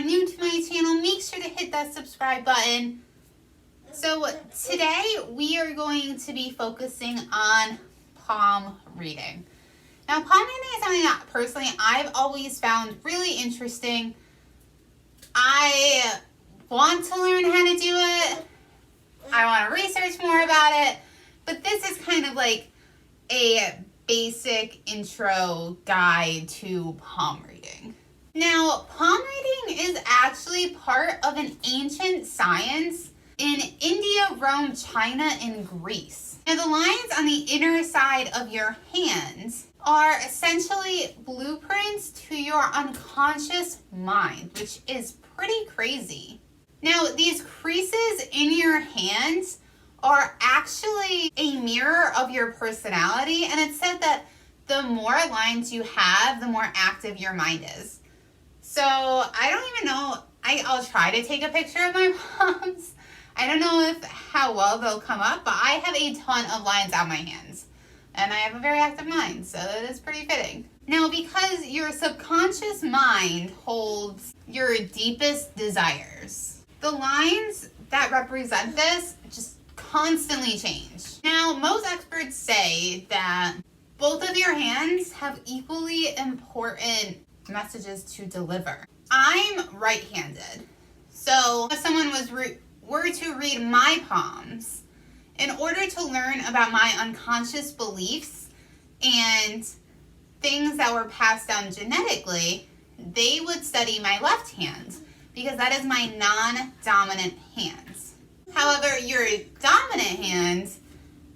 new to my channel, make sure to hit that subscribe button. So today we are going to be focusing on palm reading. Now, palm reading is something that personally I've always found really interesting. I want to learn how to do it. I want to research more about it. But this is kind of like a basic intro guide to palm reading. Now, palm reading is actually part of an ancient science in India, Rome, China, and Greece. Now, the lines on the inner side of your hands are essentially blueprints to your unconscious mind, which is pretty crazy. Now, these creases in your hands are actually a mirror of your personality, and it's said that the more lines you have, the more active your mind is. So I don't even know, I'll try to take a picture of my palms. I don't know how well they'll come up, but I have a ton of lines on my hands. And I have a very active mind, so it is pretty fitting. Now, because your subconscious mind holds your deepest desires, the lines that represent this just constantly change. Now, most experts say that both of your hands have equally important messages to deliver. I'm right-handed, so if someone were to read my palms, in order to learn about my unconscious beliefs and things that were passed down genetically, they would study my left hand because that is my non-dominant hands. However, your dominant hand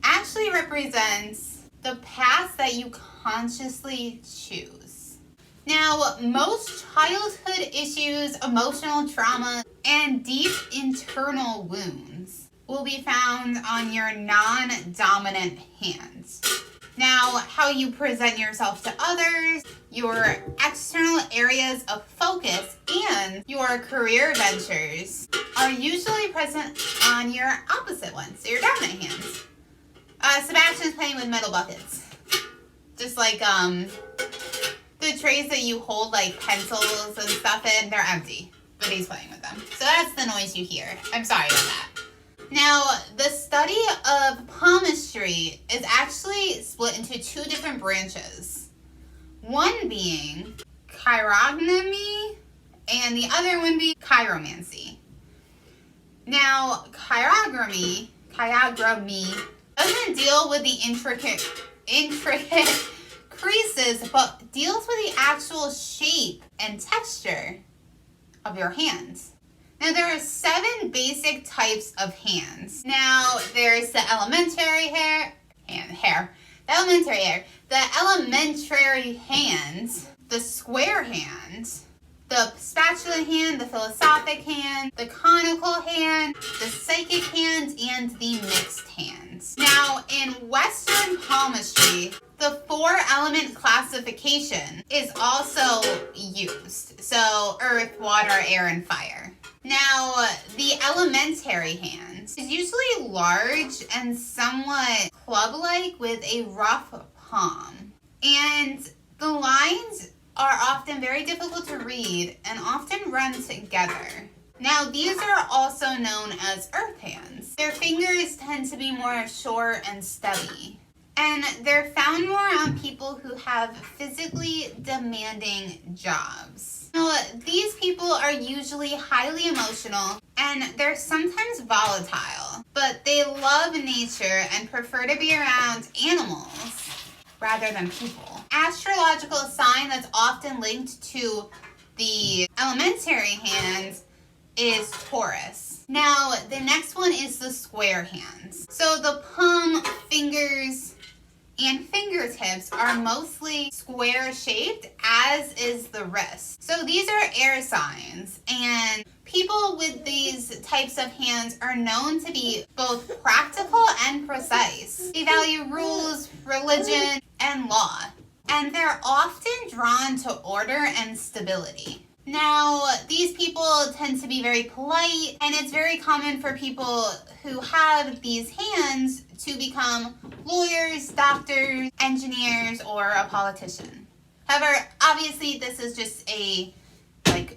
actually represents the path that you consciously choose. Now, most childhood issues, emotional trauma, and deep internal wounds will be found on your non-dominant hands. Now, how you present yourself to others, your external areas of focus, and your career ventures are usually present on your opposite ones, so your dominant hands. Sebastian's playing with metal buckets. Just like the trays that you hold like pencils and stuff in, they're empty, but he's playing with them. So that's the noise you hear. I'm sorry about that. Now, the study of palmistry is actually split into two different branches. One being chirognomy and the other one being chiromancy. Now, chirognomy doesn't deal with the intricate creases, but deals with the actual shape and texture of your hands. Now, there are 7 basic types of hands. Now, there's the elementary hands, the square hand, the spatula hand, the philosophic hand, the conical hand, the psychic hand, and the mixed hands. Now, in Western palmistry, the 4-element classification is also used. So, earth, water, air, and fire. Now, the elementary hand is usually large and somewhat club-like with a rough palm. And the lines are often very difficult to read and often run together. Now, these are also known as earth hands. Their fingers tend to be more short and stubby. And they're found more on people who have physically demanding jobs. Now, these people are usually highly emotional and they're sometimes volatile, but they love nature and prefer to be around animals rather than people. Astrological sign that's often linked to the elementary hands is Taurus. Now, the next one is the square hands. So the palm, fingers, and fingertips are mostly square shaped, as is the wrist. So these are air signs, and people with these types of hands are known to be both practical and precise. They value rules, religion, and law, and they're often drawn to order and stability. Now, these people tend to be very polite, and it's very common for people who have these hands to become lawyers, doctors, engineers, or a politician. However, obviously this is just a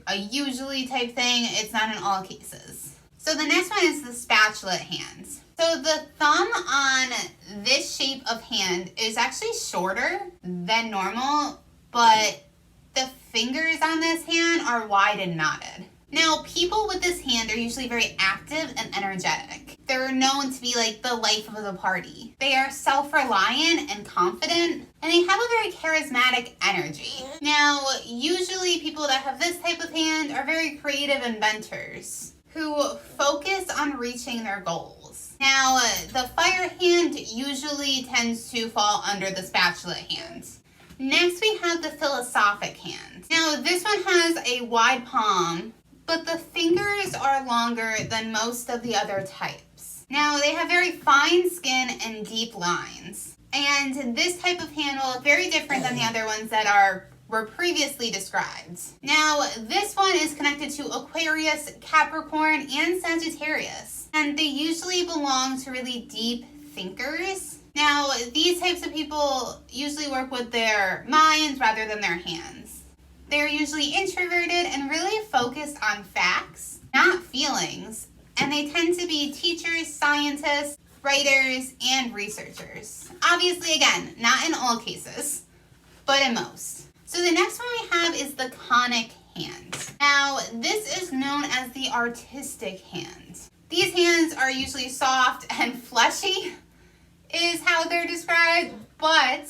a usually type thing. It's not in all cases. So the next one is the spatula hands. So the thumb on this shape of hand is actually shorter than normal, but the fingers on this hand are wide and knotted. Now, people with this hand are usually very active and energetic. They're known to be like the life of the party. They are self-reliant and confident, and they have a very charismatic energy. Now, usually people that have this type of hand are very creative inventors who focus on reaching their goals. Now, the fire hand usually tends to fall under the spatula hand. Next, we have the philosophic hand. Now, this one has a wide palm, but the fingers are longer than most of the other types. Now, they have very fine skin and deep lines. And this type of hand will look very different than the other ones that were previously described. Now, this one is connected to Aquarius, Capricorn, and Sagittarius. And they usually belong to really deep thinkers. Now, these types of people usually work with their minds rather than their hands. They're usually introverted and really focused on facts, not feelings. And they tend to be teachers, scientists, writers, and researchers. Obviously, again, not in all cases, but in most. So the next one we have is the conic hand. Now, this is known as the artistic hand. These hands are usually soft and fleshy, is how they're described, but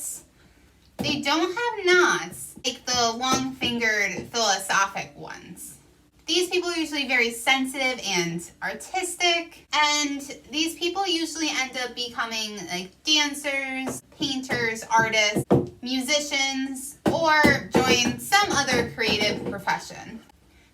they don't have knots like the long-fingered philosophic ones. These people are usually very sensitive and artistic, and these people usually end up becoming like dancers, painters, artists, musicians, or join some other creative profession.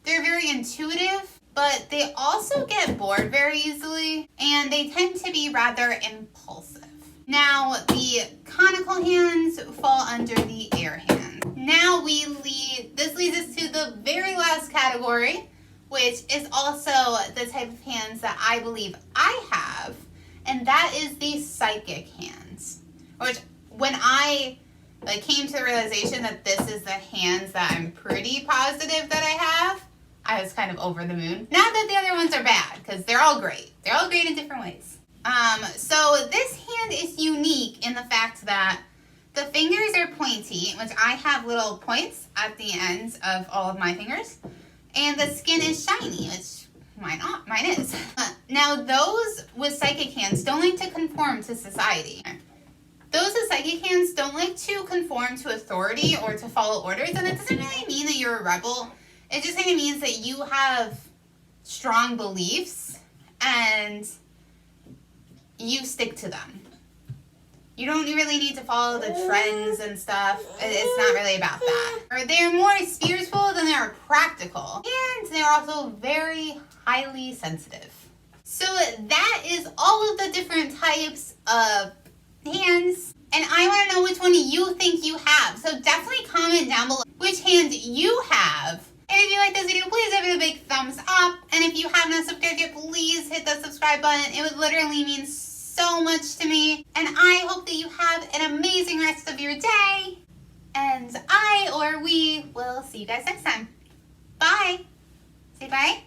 They're very intuitive, but they also get bored very easily, and they tend to be rather impulsive. Now, the conical hands fall under the air hand. Now this leads us to the very last category, which is also the type of hands that I believe I have, and that is the psychic hands. Which, when I came to the realization that this is the hands that I'm pretty positive that I have, I was kind of over the moon. Not that the other ones are bad, because they're all great. They're all great in different ways. So this hand is unique in the fact that the fingers are pointy, which I have little points at the ends of all of my fingers, and the skin is shiny, which mine is. Now, those with psychic hands don't like to conform to society. Those with psychic hands don't like to conform to authority or to follow orders, and it doesn't really mean that you're a rebel. It just kind of means that you have strong beliefs and you stick to them. You don't really need to follow the trends and stuff. It's not really about that. Or they're more spiritual than they're practical. And they're also very highly sensitive. So that is all of the different types of hands. And I want to know which one you think you have. So definitely comment down below which hand you have. And if you like this video, please give it a big thumbs up. And if you have not subscribed yet, please hit the subscribe button. It would literally mean so much to me. And I hope that you have an amazing rest of your day. And we will see you guys next time. Bye. Say bye.